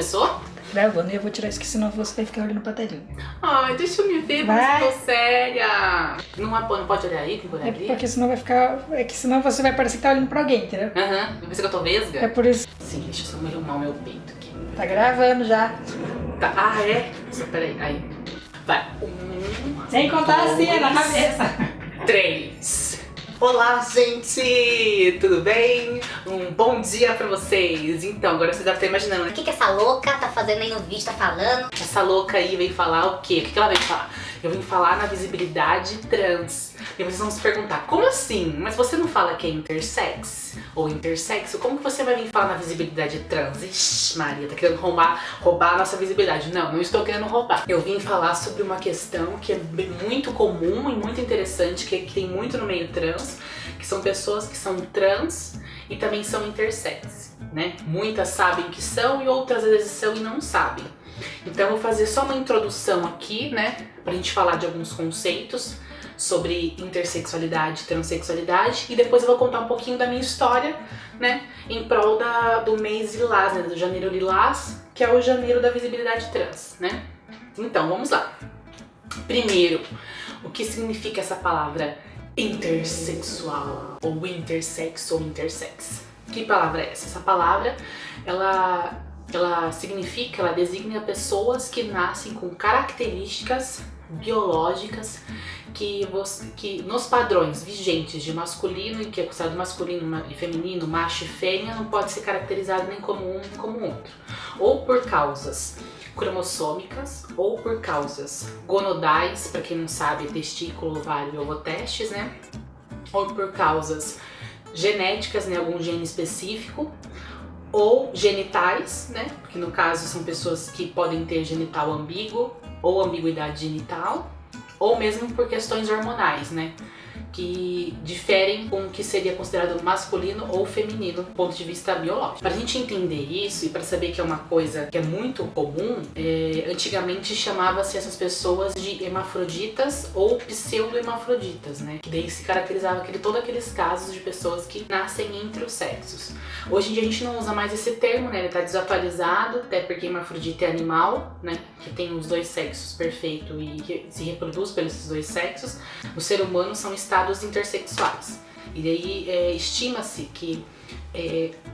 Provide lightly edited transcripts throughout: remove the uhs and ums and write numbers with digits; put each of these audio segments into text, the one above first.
Começou? Gravando e eu vou tirar isso, que senão você vai ficar olhando pra telinha. Ai, deixa eu me ver, mas eu tô séria. Não pode olhar aí, tem que olhar ali? Porque senão vai ficar... É que senão você vai parecer que tá olhando pra alguém, entendeu? Aham, vai pensar que eu tô vesga? É por isso. Sim, deixa eu só arrumar o meu peito aqui. Tá gravando já. Tá. Ah, é? Só peraí, aí. Vai. Sem contar assim, é na cabeça. 3. Olá, gente! Tudo bem? Um bom dia pra vocês. Então, agora vocês devem estar imaginando, né? O que essa louca tá fazendo aí no vídeo, tá falando? Essa louca aí vem falar o quê? O que ela vem falar? Eu vim falar na visibilidade trans. E vocês vão se perguntar, como assim? Mas você não fala que é intersex? Ou intersexo? Como que você vai vir falar na visibilidade trans? Ixi, Maria, tá querendo roubar a nossa visibilidade. Não, não estou querendo roubar. Eu vim falar sobre uma questão que é muito comum e muito interessante, que tem muito no meio trans, que são pessoas que são trans e também são intersex, né? Muitas sabem que são e outras às vezes são e não sabem. Então eu vou fazer só uma introdução aqui, né, pra gente falar de alguns conceitos sobre intersexualidade, transexualidade, e depois eu vou contar um pouquinho da minha história, né, em prol do mês Lilás, né, do Janeiro Lilás, que é o janeiro da visibilidade trans, né. Então, vamos lá. Primeiro, o que significa essa palavra intersexual, ou intersexo, ou intersex? Que palavra é essa? Essa palavra, ela significa, ela designa pessoas que nascem com características biológicas que nos padrões vigentes de masculino, que é considerado masculino e feminino, macho e fêmea, não pode ser caracterizado nem como um nem como outro. Ou por causas cromossômicas, ou por causas gonodais, para quem não sabe, testículo, ovário e ovotestes, né? Ou por causas genéticas, né? Algum gene específico, ou genitais, né? Porque no caso são pessoas que podem ter genital ambíguo ou ambiguidade genital, ou mesmo por questões hormonais, né? Que diferem com o que seria considerado masculino ou feminino do ponto de vista biológico. Para a gente entender isso e para saber que é uma coisa que é muito comum, antigamente chamava-se essas pessoas de hermafroditas ou pseudo-hermafroditas, né? Que daí se caracterizava todos aqueles casos de pessoas que nascem entre os sexos. Hoje em dia a gente não usa mais esse termo, né? Ele está desatualizado, até porque hermafrodita é animal, né? Que tem os dois sexos perfeito e se reproduz pelos dois sexos. O ser humano são estados intersexuais. E daí estima-se que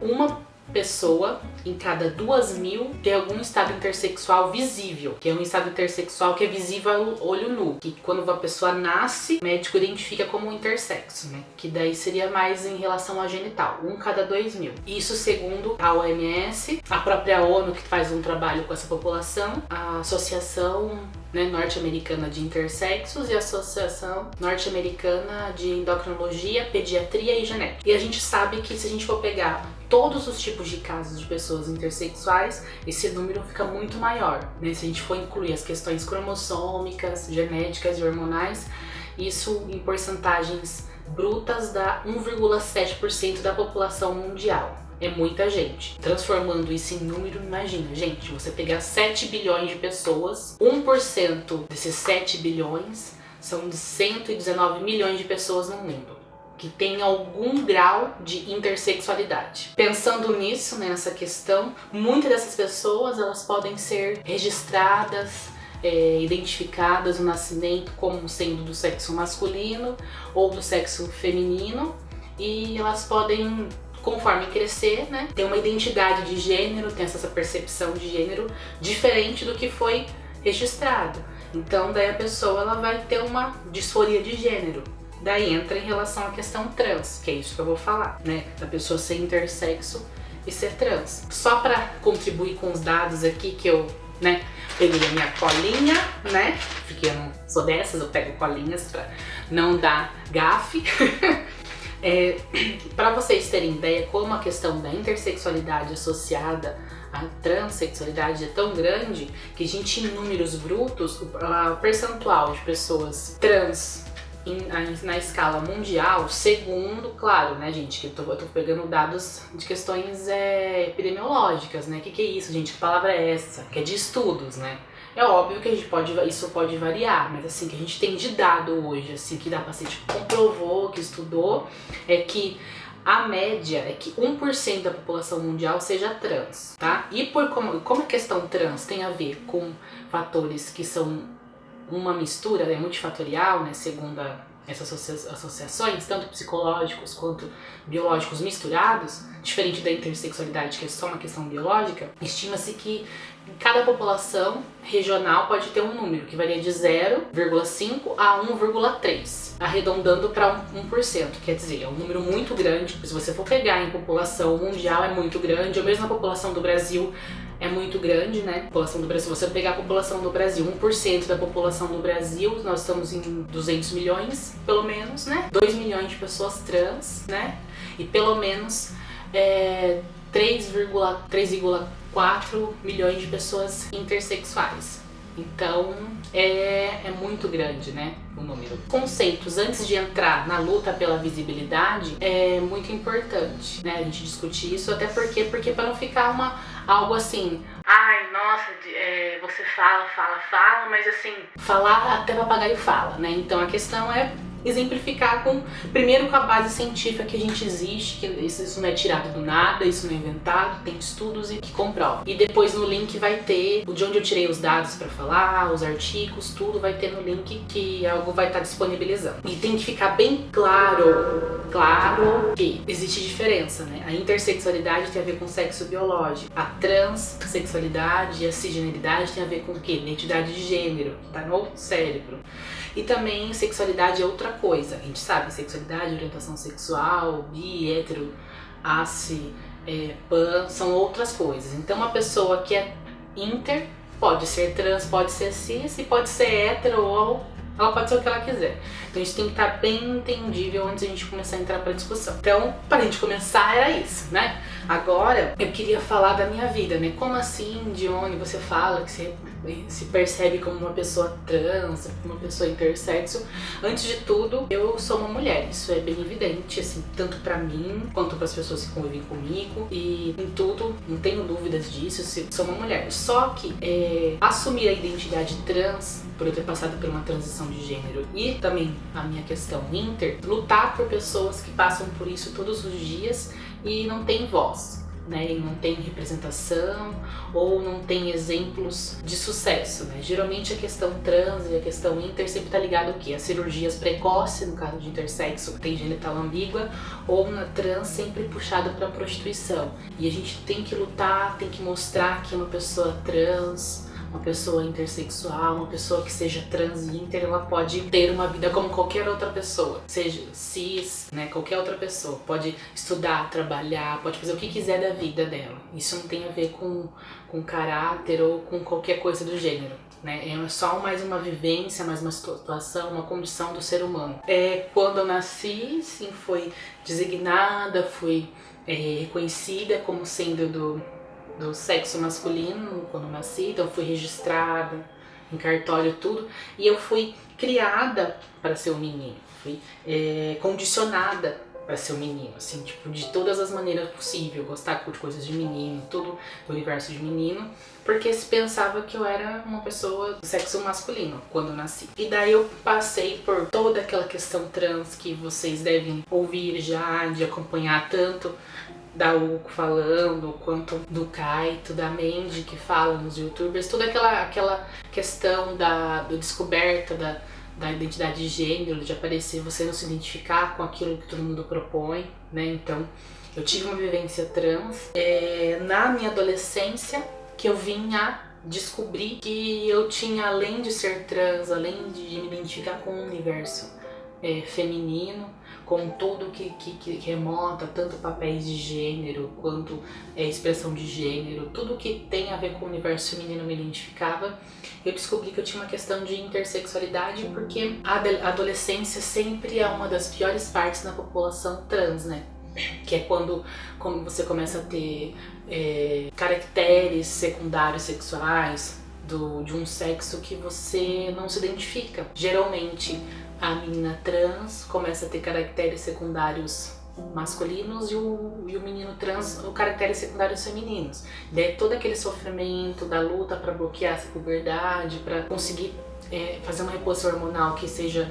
uma pessoa em cada 2.000 tem algum estado intersexual visível, que é um estado intersexual que é visível ao olho nu, que quando a pessoa nasce, o médico identifica como intersexo, né? Que daí seria mais em relação ao genital, um cada 2.000. Isso segundo a OMS, a própria ONU, que faz um trabalho com essa população, a Associação, né, Norte-Americana de Intersexos e a Associação Norte-Americana de Endocrinologia, Pediatria e Genética. E a gente sabe que se a gente for pegar todos os tipos de casos de pessoas intersexuais, esse número fica muito maior, né? Se a gente for incluir as questões cromossômicas, genéticas e hormonais, isso em porcentagens brutas dá 1,7% da população mundial. É muita gente. Transformando isso em número, imagina, gente, você pegar 7 bilhões de pessoas, 1% desses 7 bilhões são de 119 milhões de pessoas no mundo que tem algum grau de intersexualidade. Pensando nisso, né, nessa questão, muitas dessas pessoas elas podem ser registradas, identificadas no nascimento como sendo do sexo masculino ou do sexo feminino, e elas podem, conforme crescer, né, ter uma identidade de gênero, ter essa percepção de gênero diferente do que foi registrado. Então daí a pessoa ela vai ter uma disforia de gênero. Daí entra em relação à questão trans, que é isso que eu vou falar, né? Da pessoa ser intersexo e ser trans. Só para contribuir com os dados aqui que eu, né, peguei a minha colinha, né? Porque eu não sou dessas, eu pego colinhas para não dar gafe. Para vocês terem ideia como a questão da intersexualidade associada à transexualidade é tão grande que a gente, em números brutos, o percentual de pessoas trans na escala mundial, segundo, claro, né, gente, que eu tô pegando dados de questões epidemiológicas, né, que é isso, gente, que palavra é essa? Que é de estudos, né. É óbvio que isso pode variar, mas assim, que a gente tem de dado hoje, assim, que dá pra ser, tipo, comprovou, que estudou, é que A média é que 1% da população mundial seja trans, tá? E como a questão trans tem a ver com fatores que são uma mistura, né, multifatorial, né, segundo essas associações, tanto psicológicos quanto biológicos misturados, diferente da intersexualidade, que é só uma questão biológica, estima-se que cada população regional pode ter um número que varia de 0,5 a 1,3, arredondando para 1%. Quer dizer, é um número muito grande. Se você for pegar em população mundial, é muito grande, ou mesmo a população do Brasil é muito grande, né? A população do Brasil, se você pegar a população do Brasil, 1% da população do Brasil, nós estamos em 200 milhões, pelo menos, né? 2 milhões de pessoas trans, né? E pelo menos 3,4 milhões de pessoas intersexuais. Então, é muito grande, né, o número. Conceitos, antes de entrar na luta pela visibilidade, é muito importante, né, a gente discutir isso, até porque para não ficar algo assim, ai, nossa, você fala, mas assim, falar até papagaio fala, né, então a questão é exemplificar primeiro com a base científica que a gente existe, que isso não é tirado do nada, isso não é inventado, tem estudos que comprovam. E depois no link vai ter de onde eu tirei os dados para falar, os artigos, tudo vai ter no link que algo vai estar disponibilizando. E tem que ficar bem claro que existe diferença, né? A intersexualidade tem a ver com sexo biológico, a transexualidade e a cisgeneridade tem a ver com o quê? Identidade de gênero, tá no cérebro. E também sexualidade é outra coisa. A gente sabe, sexualidade, orientação sexual, bi, hétero, ace, pan, são outras coisas. Então uma pessoa que é inter pode ser trans, pode ser cis, e pode ser hétero ou ela pode ser o que ela quiser. Então isso tem que estar bem entendível antes de a gente começar a entrar para discussão. Então, para a gente começar, era isso, né? Agora, eu queria falar da minha vida, né? Como assim, Dione, você fala que você se percebe como uma pessoa trans, uma pessoa intersexo? Antes de tudo, eu sou uma mulher, isso é bem evidente, assim, tanto pra mim, quanto pras pessoas que convivem comigo, e em tudo, não tenho dúvidas disso, eu sou uma mulher. Só que assumir a identidade trans, por eu ter passado por uma transição de gênero, e também a minha questão inter, lutar por pessoas que passam por isso todos os dias e não tem voz, né, e não tem representação ou não tem exemplos de sucesso, né? Geralmente a questão trans e a questão inter sempre tá ligada ao quê? A cirurgias precoces, no caso de intersexo, tem genital ambígua, ou na trans sempre puxado para prostituição. E a gente tem que lutar, tem que mostrar que uma pessoa trans, uma pessoa intersexual, uma pessoa que seja trans e inter, ela pode ter uma vida como qualquer outra pessoa, seja cis, né, qualquer outra pessoa, pode estudar, trabalhar, pode fazer o que quiser da vida dela. Isso não tem a ver com caráter ou com qualquer coisa do gênero, né, é só mais uma vivência, mais uma situação, uma condição do ser humano. Quando eu nasci, sim, foi designada, fui reconhecida como sendo do sexo masculino quando nasci, então fui registrada em cartório, tudo, e eu fui criada para ser um menino, fui condicionada para ser um menino, assim, tipo, de todas as maneiras possíveis, gostar de coisas de menino, tudo do universo de menino, porque se pensava que eu era uma pessoa do sexo masculino quando eu nasci. E daí eu passei por toda aquela questão trans que vocês devem ouvir já, de acompanhar tanto da Uco falando, quanto do Kaito, da Mandy que fala nos youtubers, toda aquela questão da descoberta da identidade de gênero, de aparecer, você não se identificar com aquilo que todo mundo propõe, né? Então, eu tive uma vivência trans. Na minha adolescência, que eu vim a descobrir que eu tinha, além de ser trans, além de me identificar com o universo feminino, com tudo que remota, tanto papéis de gênero quanto expressão de gênero, tudo que tem a ver com o universo feminino me identificava. Eu descobri que eu tinha uma questão de intersexualidade, porque a adolescência sempre é uma das piores partes da população trans, né? Que é quando você começa a ter caracteres secundários sexuais de um sexo que você não se identifica. Geralmente a menina trans começa a ter caracteres secundários masculinos e o menino trans os caracteres secundários femininos. Daí todo aquele sofrimento da luta para bloquear essa puberdade, para conseguir fazer uma reposição hormonal que seja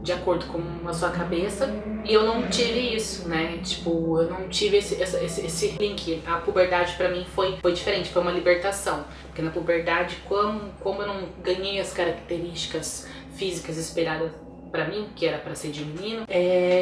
de acordo com a sua cabeça. E eu não tive isso, né? Tipo, eu não tive esse link. A puberdade pra mim foi diferente, foi uma libertação. Porque na puberdade, como eu não ganhei as características físicas esperadas pra mim, que era pra ser de menino,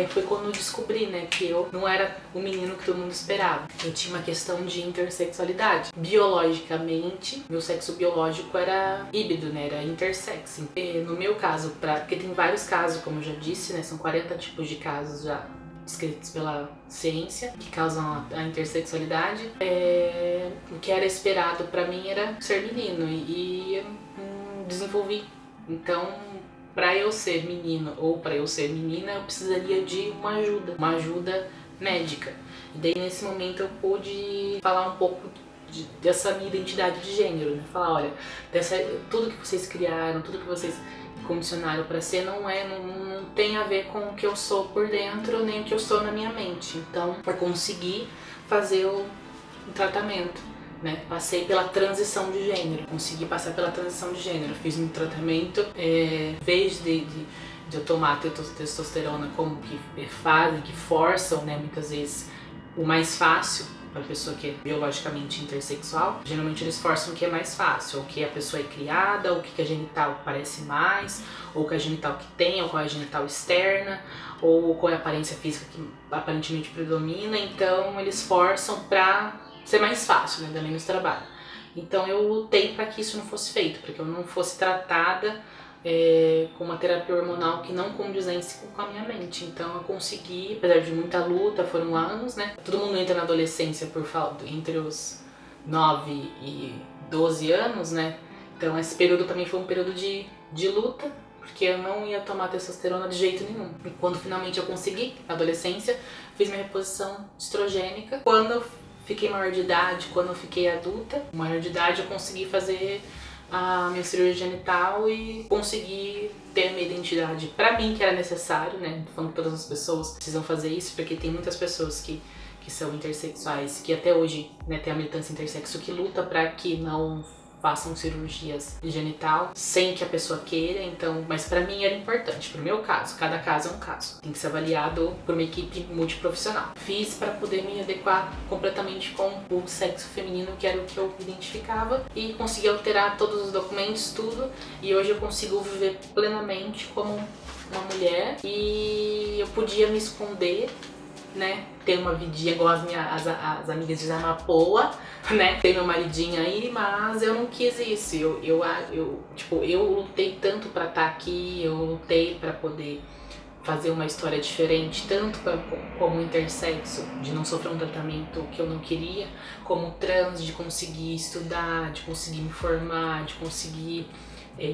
foi quando eu descobri, né, que eu não era o menino que todo mundo esperava. Eu tinha uma questão de intersexualidade. Biologicamente, meu sexo biológico era híbrido, né, era intersex. E no meu caso, porque tem vários casos, como eu já disse, né, são 40 tipos de casos já descritos pela ciência que causam a intersexualidade. O que era esperado pra mim era ser menino e eu não desenvolvi. Então, para eu ser menino ou para eu ser menina, eu precisaria de uma ajuda médica. E daí nesse momento eu pude falar um pouco dessa minha identidade de gênero, né? Falar, olha, tudo que vocês criaram, tudo que vocês condicionaram para ser não tem a ver com o que eu sou por dentro, nem o que eu sou na minha mente. Então, para conseguir fazer o tratamento, né? Passei pela transição de gênero, consegui passar pela transição de gênero, fiz um tratamento, em vez de eu tomar testosterona como que fazem, que forçam, né, muitas vezes o mais fácil para a pessoa que é biologicamente intersexual, geralmente eles forçam o que é mais fácil, ou que a pessoa é criada, ou que a genital parece mais, ou que a genital que tem, ou qual é a genital externa, ou qual é a aparência física que aparentemente predomina, então eles forçam para ser mais fácil, né, dar menos trabalho. Então eu lutei para que isso não fosse feito, para que eu não fosse tratada com uma terapia hormonal que não condizesse com a minha mente. Então eu consegui, apesar de muita luta, foram anos, né? Todo mundo entra na adolescência entre os 9 e 12 anos, né? Então esse período também foi um período de luta, porque eu não ia tomar testosterona de jeito nenhum. E quando finalmente eu consegui, na adolescência, fiz minha reposição estrogênica. Quando eu fiquei maior de idade, quando eu fiquei adulta, maior de idade, eu consegui fazer a minha cirurgia genital e consegui ter a minha identidade. Pra mim, que era necessário, né? Falando que todas as pessoas precisam fazer isso, porque tem muitas pessoas que são intersexuais, que até hoje, né, tem a militância intersexo que luta pra que não façam cirurgias de genital sem que a pessoa queira, então, mas pra mim era importante, pro meu caso, cada caso é um caso, tem que ser avaliado por uma equipe multiprofissional. Fiz pra poder me adequar completamente com o sexo feminino, que era o que eu identificava, e consegui alterar todos os documentos, tudo, e hoje eu consigo viver plenamente como uma mulher, e eu podia me esconder, né, ter uma vidinha igual as amigas de Zamapoa, né, ter meu maridinho aí, mas eu não quis isso. Eu lutei tanto pra estar aqui, eu lutei pra poder fazer uma história diferente, tanto como intersexo, de não sofrer um tratamento que eu não queria, como trans, de conseguir estudar, de conseguir me formar, de conseguir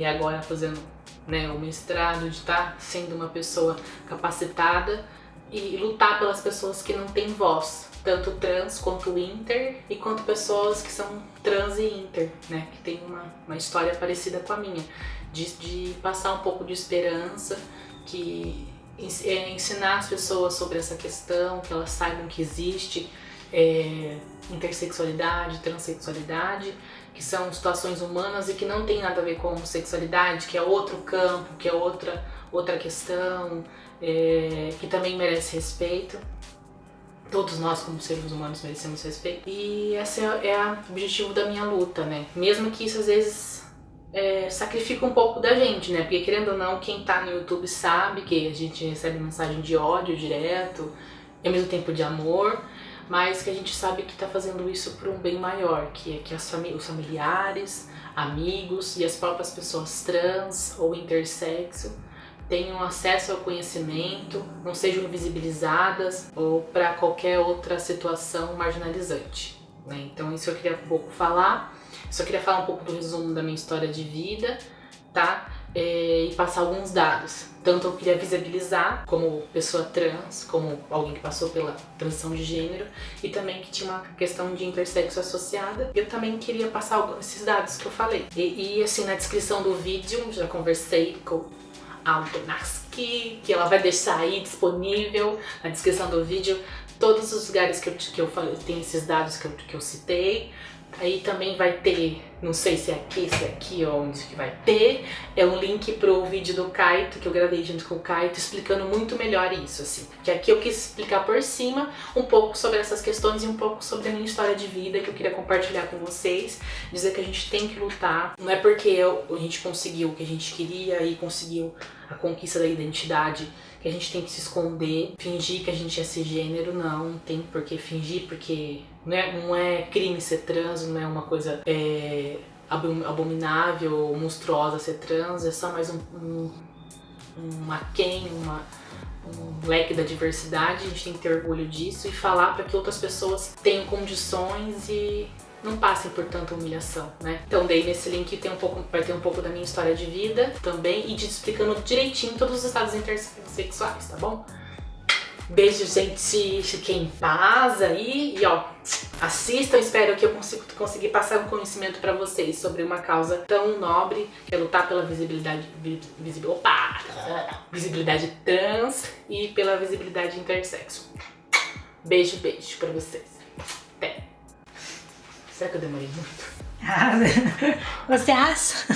agora fazendo, né, o mestrado, de estar sendo uma pessoa capacitada e lutar pelas pessoas que não têm voz, tanto trans quanto inter, e quanto pessoas que são trans e inter, né, que tem uma história parecida com a minha, de passar um pouco de esperança, que ensinar as pessoas sobre essa questão, que elas saibam que existe intersexualidade, transexualidade, que são situações humanas e que não tem nada a ver com homossexualidade, que é outro campo, que é outra questão, que também merece respeito. Todos nós, como seres humanos, merecemos respeito. E esse é o objetivo da minha luta, né? Mesmo que isso às vezes sacrifica um pouco da gente, né? Porque querendo ou não, quem tá no YouTube sabe que a gente recebe mensagem de ódio direto, e ao mesmo tempo de amor, mas que a gente sabe que tá fazendo isso por um bem maior, que é que os familiares, amigos e as próprias pessoas trans ou intersexo tenham acesso ao conhecimento, não sejam invisibilizadas ou para qualquer outra situação marginalizante, né? Então isso eu queria um pouco falar. Só queria falar um pouco do resumo da minha história de vida, tá? E passar alguns dados. Tanto eu queria visibilizar como pessoa trans, como alguém que passou pela transição de gênero, e também que tinha uma questão de intersexo associada. Eu também queria passar esses dados que eu falei. E assim, na descrição do vídeo, já conversei com a Altonaski, que ela vai deixar aí disponível na descrição do vídeo todos os lugares que eu falei, tem esses dados que eu citei, Aí também vai ter, não sei se é aqui ou onde que vai ter, é um link pro vídeo do Kaito, que eu gravei junto com o Kaito, explicando muito melhor isso, assim. Que aqui eu quis explicar por cima um pouco sobre essas questões e um pouco sobre a minha história de vida, que eu queria compartilhar com vocês. Dizer que a gente tem que lutar, não é porque a gente conseguiu o que a gente queria e conseguiu a conquista da identidade, que a gente tem que se esconder, fingir que a gente é cisgênero, não tem por que fingir, porque não é crime ser trans, não é uma coisa abominável ou monstruosa ser trans, é só mais um leque da diversidade, a gente tem que ter orgulho disso e falar para que outras pessoas tenham condições e não passem por tanta humilhação, né? Então daí nesse link vai ter um pouco da minha história de vida também e explicando direitinho todos os estados intersexuais, tá bom? Beijo, gente, fiquem em paz aí e ó, assistam, espero que eu conseguir passar um conhecimento pra vocês sobre uma causa tão nobre, que é lutar pela visibilidade trans e pela visibilidade intersexo. Beijo pra vocês. Até. Será que eu demorei muito? Você acha?